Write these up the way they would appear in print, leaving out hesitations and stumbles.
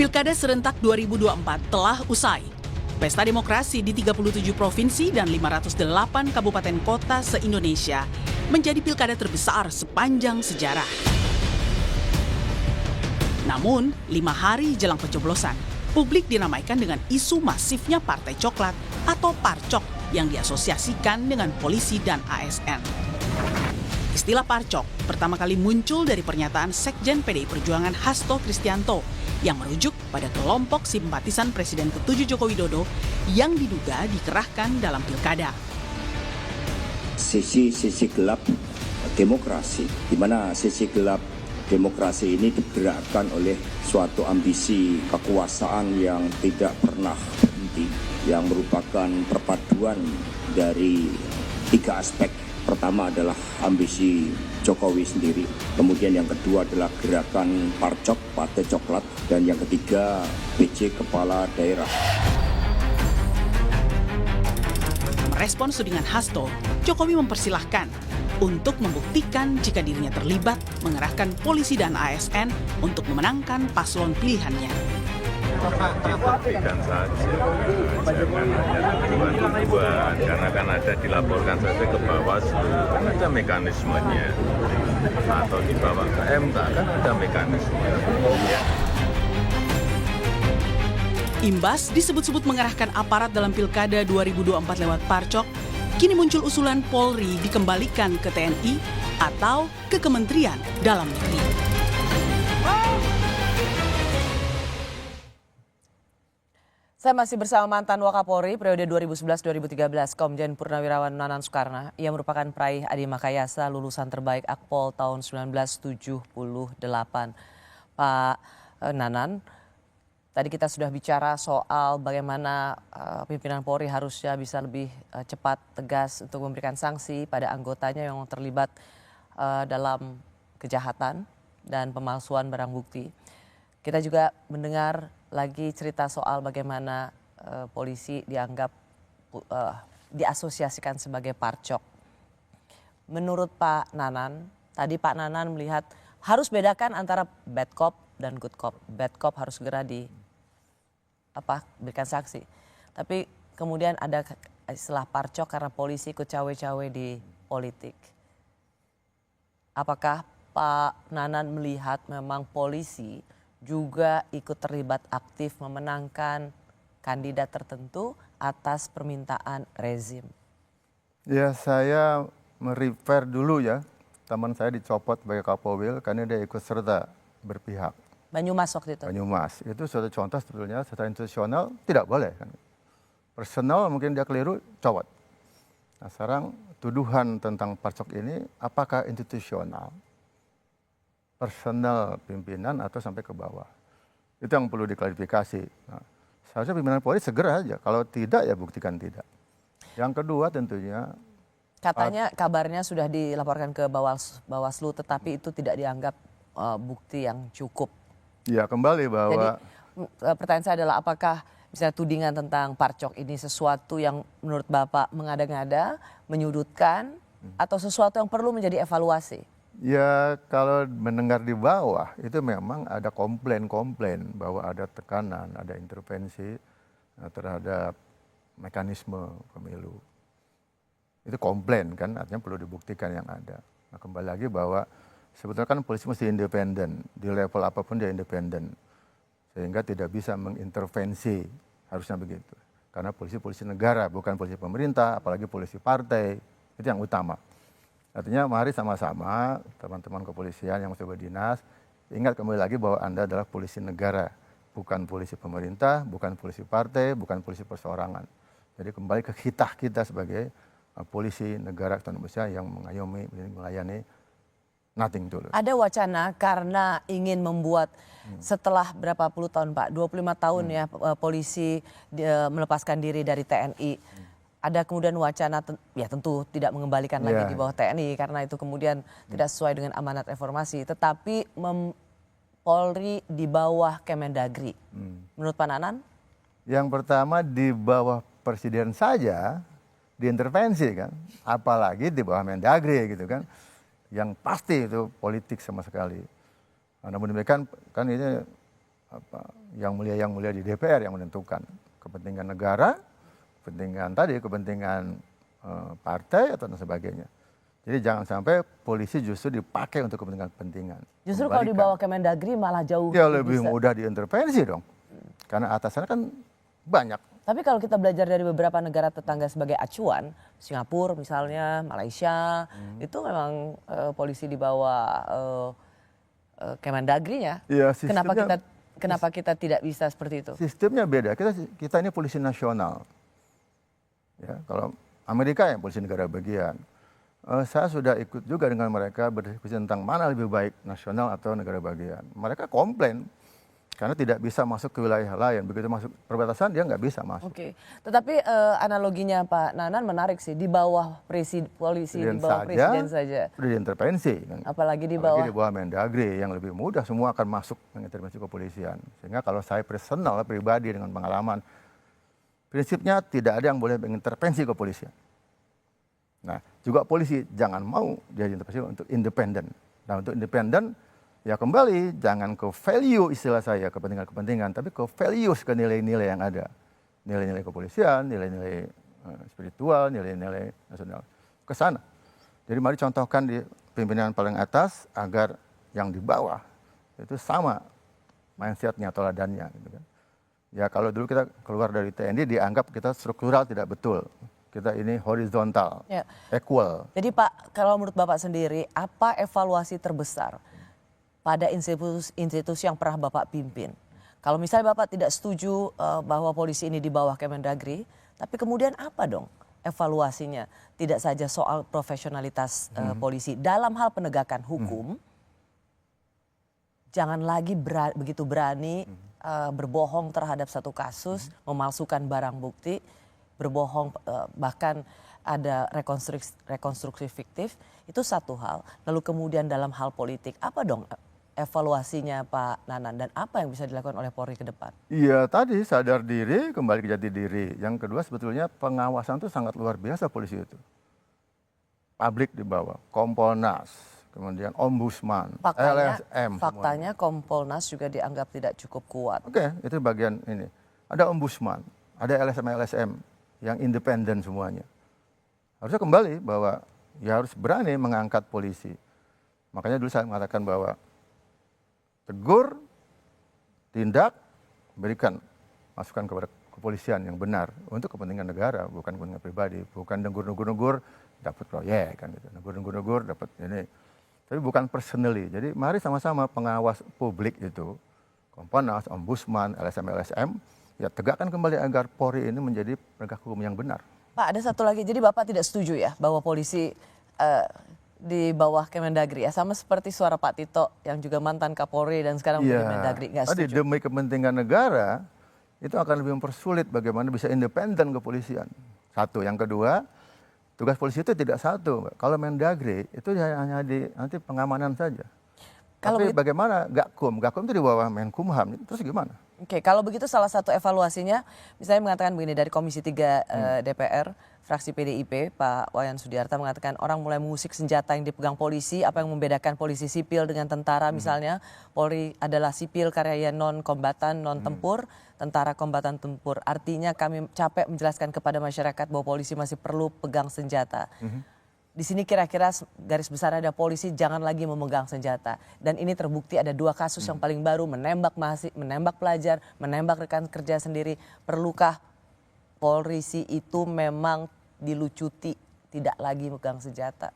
Pilkada serentak 2024 telah usai. Pesta demokrasi di 37 provinsi dan 508 kabupaten kota se-Indonesia menjadi pilkada terbesar sepanjang sejarah. Namun, 5 hari jelang pencoblosan, publik diramaikan dengan isu masifnya Partai Coklat atau Parcok yang diasosiasikan dengan polisi dan ASN. Istilah Parcok pertama kali muncul dari pernyataan Sekjen PDI Perjuangan Hasto Kristianto yang merujuk pada kelompok simpatisan Presiden ke-7 Joko Widodo yang diduga dikerahkan dalam pilkada. Sisi gelap demokrasi, di mana sisi gelap demokrasi ini digerakkan oleh suatu ambisi kekuasaan yang tidak pernah berhenti, yang merupakan perpaduan dari 3 aspek. Pertama adalah ambisi Jokowi sendiri, kemudian yang kedua adalah gerakan Parcok, Partai Coklat, dan yang ketiga PJ Kepala Daerah. Merespons tudingan Hasto, Jokowi mempersilahkan untuk membuktikan jika dirinya terlibat mengerahkan polisi dan ASN untuk memenangkan paslon pilihannya. Buktikan saja, jangan hanya tuduhan-tuduhan, karena kan ada dilaporkan saja ke Bawaslu, kan ada mekanismenya, atau dibawa ke MK, kan ada mekanisme. Ya. Imbas disebut-sebut mengerahkan aparat dalam Pilkada 2024 lewat Parcok, kini muncul usulan Polri dikembalikan ke TNI atau ke Kementerian Dalam Negeri. Saya masih bersama mantan Wakapolri periode 2011-2013, Komjen Purnawirawan Nanan Soekarno, yang merupakan peraih Adi Makayasa lulusan terbaik Akpol tahun 1978. Pak Nanan, tadi kita sudah bicara soal bagaimana pimpinan Polri harusnya bisa lebih cepat, tegas untuk memberikan sanksi pada anggotanya yang terlibat dalam kejahatan dan pemalsuan barang bukti. Kita juga mendengar lagi cerita soal bagaimana polisi dianggap diasosiasikan sebagai Parcok. Menurut Pak Nanan, tadi Pak Nanan melihat harus bedakan antara bad cop dan good cop. Bad cop harus segera berikan saksi. Tapi kemudian ada istilah Parcok karena polisi ikut cawe-cawe di politik. Apakah Pak Nanan melihat memang polisi juga ikut terlibat aktif memenangkan kandidat tertentu atas permintaan rezim? Ya, saya merefer dulu ya, teman saya dicopot sebagai Kapolwil karena dia ikut serta berpihak. Banyumas waktu itu? Banyumas, itu suatu contoh sebetulnya secara institusional tidak boleh. Kan? Personal mungkin dia keliru, copot. Nah sekarang tuduhan tentang Parcok ini apakah institusional? Personal pimpinan atau sampai ke bawah. Itu yang perlu diklarifikasi. Nah, seharusnya pimpinan Polri segera aja. Kalau tidak ya buktikan tidak. Yang kedua tentunya. Katanya kabarnya sudah dilaporkan ke Bawaslu tetapi itu tidak dianggap bukti yang cukup. Ya kembali bahwa. Jadi pertanyaan saya adalah apakah misalnya tudingan tentang Parcok ini sesuatu yang menurut Bapak mengada-ngada, menyudutkan atau sesuatu yang perlu menjadi evaluasi? Ya kalau mendengar di bawah itu memang ada komplain bahwa ada tekanan, ada intervensi terhadap mekanisme pemilu. Itu komplain kan, artinya perlu dibuktikan yang ada. Nah kembali lagi bahwa sebetulnya kan polisi mesti independen, di level apapun dia independen. Sehingga tidak bisa mengintervensi, harusnya begitu. Karena polisi negara, bukan polisi pemerintah, apalagi polisi partai, itu yang utama. Artinya mari sama-sama teman-teman kepolisian yang masih berdinas, ingat kembali lagi bahwa Anda adalah polisi negara, bukan polisi pemerintah, bukan polisi partai, bukan polisi perseorangan. Jadi kembali ke kita sebagai polisi negara Indonesia yang mengayomi, melayani, nothing tulus. Ada wacana karena ingin membuat setelah berapa puluh tahun Pak, 25 tahun ya polisi melepaskan diri dari TNI. Ada kemudian wacana, ya tentu tidak mengembalikan lagi di bawah TNI karena itu kemudian tidak sesuai dengan amanat reformasi. Tetapi Polri di bawah Kemendagri. Menurut Pak Nanan? Yang pertama di bawah presiden saja diintervensi kan. Apalagi di bawah Mendagri gitu kan. Yang pasti itu politik sama sekali. Namun demikian kan ini yang mulia di DPR yang menentukan kepentingan negara, kepentingan partai atau dan sebagainya. Jadi jangan sampai polisi justru dipakai untuk kepentingan. Justru kalau dibawa Kemendagri malah jauh ya lebih mudah diintervensi dong. Karena atasannya kan banyak. Tapi kalau kita belajar dari beberapa negara tetangga sebagai acuan, Singapura misalnya, Malaysia, itu memang polisi di bawah Kemendagri-nya. Ya, Kenapa kita tidak bisa seperti itu? Sistemnya beda. Kita ini polisi nasional. Ya, kalau Amerika yang polisi negara bagian. Saya sudah ikut juga dengan mereka berdiskusi tentang mana lebih baik nasional atau negara bagian. Mereka komplain karena tidak bisa masuk ke wilayah lain. Begitu masuk perbatasan dia nggak bisa masuk. Oke, tetapi analoginya Pak Nanan menarik sih, di bawah polisi, di bawah presiden saja. Sudah diintervensi. Apalagi di bawah Mendagri yang lebih mudah semua akan masuk mengintervensi kepolisian. Sehingga kalau saya personal, pribadi dengan pengalaman, prinsipnya tidak ada yang boleh mengintervensi kepolisian. Nah, juga polisi jangan mau jadi intervensi untuk independen. Nah, untuk independen, ya kembali jangan ke value istilah saya, kepentingan-kepentingan, tapi ke values, ke nilai-nilai yang ada. Nilai-nilai kepolisian, nilai-nilai spiritual, nilai-nilai nasional. Ke sana. Jadi mari contohkan di pimpinan paling atas agar yang di bawah itu sama mindsetnya, teladannya. Gitu kan. Ya kalau dulu kita keluar dari TNI dianggap kita struktural tidak betul. Kita ini horizontal, equal. Jadi Pak, kalau menurut Bapak sendiri, apa evaluasi terbesar pada institusi yang pernah Bapak pimpin? Kalau misalnya Bapak tidak setuju bahwa polisi ini di bawah Kemendagri, tapi kemudian apa dong evaluasinya? Tidak saja soal profesionalitas polisi dalam hal penegakan hukum, jangan lagi begitu berani berbohong terhadap satu kasus, memalsukan barang bukti, berbohong, bahkan ada rekonstruksi fiktif, itu satu hal. Lalu kemudian dalam hal politik, apa dong evaluasinya Pak Nanan dan apa yang bisa dilakukan oleh Polri ke depan? Iya tadi sadar diri, kembali ke jati diri. Yang kedua sebetulnya pengawasan itu sangat luar biasa polisi itu. Publik di bawah, Kompolnas, kemudian Ombudsman, LSM. Faktanya Kompolnas juga dianggap tidak cukup kuat. Oke, itu bagian ini. Ada Ombudsman, ada LSM yang independen semuanya. Harusnya kembali bahwa ya harus berani mengangkat polisi. Makanya dulu saya mengatakan bahwa tegur, tindak, berikan masukan kepada kepolisian yang benar untuk kepentingan negara, bukan kepentingan pribadi, bukan negur dapat proyek kan gitu. Negur dapat ini. Tapi bukan personally. Jadi mari sama-sama pengawas publik itu, Kompolnas, Ombudsman, LSM, ya tegakkan kembali agar Polri ini menjadi penegak hukum yang benar. Pak, ada satu lagi. Jadi Bapak tidak setuju ya bahwa polisi di bawah Kemendagri ya, sama seperti suara Pak Tito yang juga mantan Kapolri dan sekarang menjadi Kemendagri. Nggak setuju. Tadi demi kepentingan negara itu akan lebih mempersulit bagaimana bisa independen kepolisian. Satu, yang kedua, tugas polisi itu tidak satu. Kalau Mendagri itu hanya nanti pengamanan saja. Tapi bagaimana Gakum itu di bawah Menkumham, terus gimana? Oke, kalau begitu salah satu evaluasinya, misalnya mengatakan begini, dari Komisi 3 DPR, fraksi PDIP, Pak Wayan Sudiarta mengatakan orang mulai mengusik senjata yang dipegang polisi, apa yang membedakan polisi sipil dengan tentara misalnya, Polri adalah sipil karya non-kombatan, non-tempur, tentara kombatan tempur. Artinya kami capek menjelaskan kepada masyarakat bahwa polisi masih perlu pegang senjata. Di sini kira-kira garis besar ada polisi jangan lagi memegang senjata. Dan ini terbukti ada 2 kasus yang paling baru, menembak pelajar, menembak rekan kerja sendiri. Perlukah polisi itu memang dilucuti tidak lagi memegang senjata?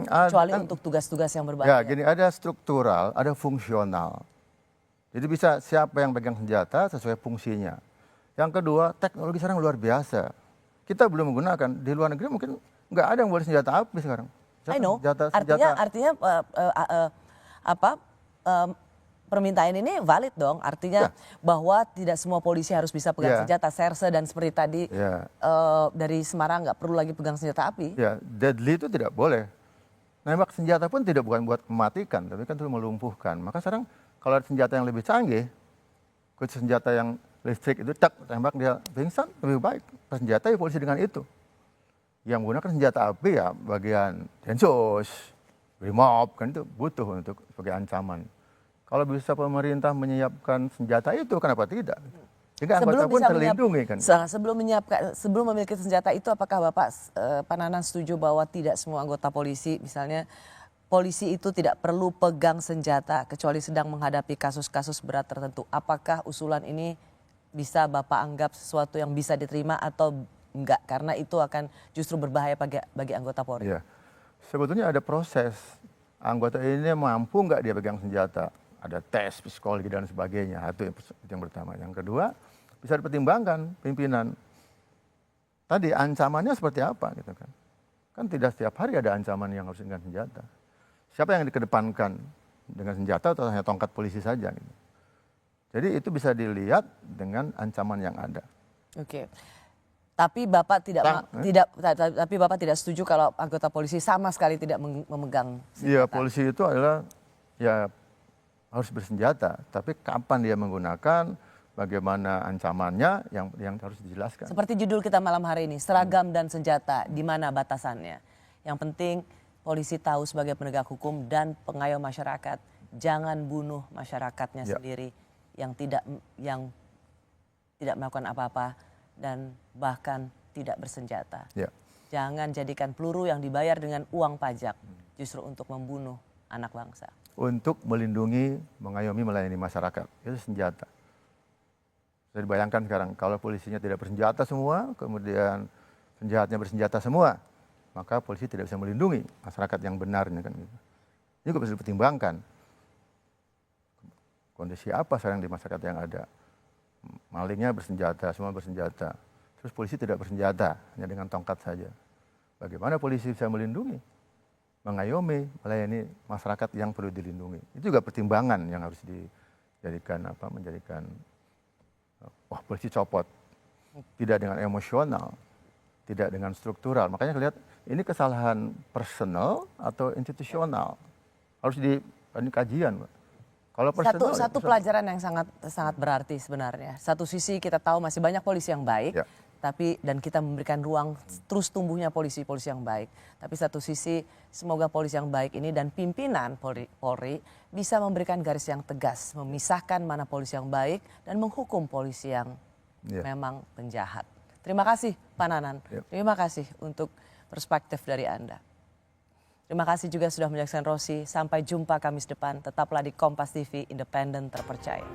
Kecuali untuk tugas-tugas yang berbahaya. Ya gini, ada struktural, ada fungsional. Jadi bisa siapa yang pegang senjata sesuai fungsinya. Yang kedua, teknologi sekarang luar biasa. Kita belum menggunakan, di luar negeri mungkin nggak ada yang boleh senjata api sekarang. I know. Artinya permintaan ini valid dong. Artinya bahwa tidak semua polisi harus bisa pegang senjata. Serse dan seperti tadi dari Semarang nggak perlu lagi pegang senjata api. Ya, deadly itu tidak boleh. Nembak senjata pun tidak bukan buat mematikan, tapi kan untuk melumpuhkan. Maka sekarang kalau ada senjata yang lebih canggih, senjata yang listrik itu tembak dia pingsan lebih baik. Senjata ya polisi dengan itu. Yang menggunakan senjata api ya bagian Densus, Brimob kan itu butuh untuk sebagai ancaman. Kalau bisa pemerintah menyiapkan senjata itu, kenapa tidak? Sehingga anggota pun terlindungi kan. Sebelum memiliki senjata itu, apakah Bapak Pak Nanan setuju bahwa tidak semua anggota polisi, misalnya polisi itu tidak perlu pegang senjata kecuali sedang menghadapi kasus-kasus berat tertentu? Apakah usulan ini bisa Bapak anggap sesuatu yang bisa diterima atau enggak? Karena itu akan justru berbahaya bagi anggota Polri. Ya. Sebetulnya ada proses. Anggota ini mampu nggak dia pegang senjata? Ada tes psikologi dan sebagainya. Itu yang pertama. Yang kedua, bisa dipertimbangkan pimpinan. Tadi ancamannya seperti apa gitu kan? Kan tidak setiap hari ada ancaman yang harus dengan senjata. Siapa yang dikedepankan dengan senjata atau hanya tongkat polisi saja? Gitu. Jadi itu bisa dilihat dengan ancaman yang ada. Oke. Tapi Bapak tapi Bapak tidak setuju kalau anggota polisi sama sekali tidak memegang senjata. Iya, polisi itu adalah ya harus bersenjata, tapi kapan dia menggunakan, bagaimana ancamannya yang harus dijelaskan. Seperti judul kita malam hari ini, seragam dan senjata, di mana batasannya? Yang penting polisi tahu sebagai penegak hukum dan pengayom masyarakat, jangan bunuh masyarakatnya sendiri yang tidak melakukan apa-apa dan bahkan tidak bersenjata. Ya. Jangan jadikan peluru yang dibayar dengan uang pajak justru untuk membunuh anak bangsa. Untuk melindungi, mengayomi, melayani masyarakat, itu senjata. Jadi bayangkan sekarang kalau polisinya tidak bersenjata semua, kemudian penjahatnya bersenjata semua, maka polisi tidak bisa melindungi masyarakat yang benarnya kan gitu. Ini juga bisa dipertimbangkan. Kondisi apa sekarang di masyarakat yang ada? Malingnya bersenjata, semua bersenjata. Terus polisi tidak bersenjata, hanya dengan tongkat saja. Bagaimana polisi bisa melindungi, mengayomi, melayani masyarakat yang perlu dilindungi? Itu juga pertimbangan yang harus dijadikan wah polisi copot. Tidak dengan emosional, tidak dengan struktural. Makanya lihat ini kesalahan personal atau institusional. Harus ini kajian, Pak. Kalau personal, satu pelajaran yang sangat berarti sebenarnya. Satu sisi kita tahu masih banyak polisi yang baik, dan kita memberikan ruang terus tumbuhnya polisi yang baik. Tapi satu sisi semoga polisi yang baik ini dan pimpinan Polri bisa memberikan garis yang tegas, memisahkan mana polisi yang baik dan menghukum polisi yang memang penjahat. Terima kasih Pak Nanan. Terima kasih untuk perspektif dari Anda. Terima kasih juga sudah menyaksikan Rosi. Sampai jumpa Kamis depan. Tetaplah di Kompas TV, independen terpercaya.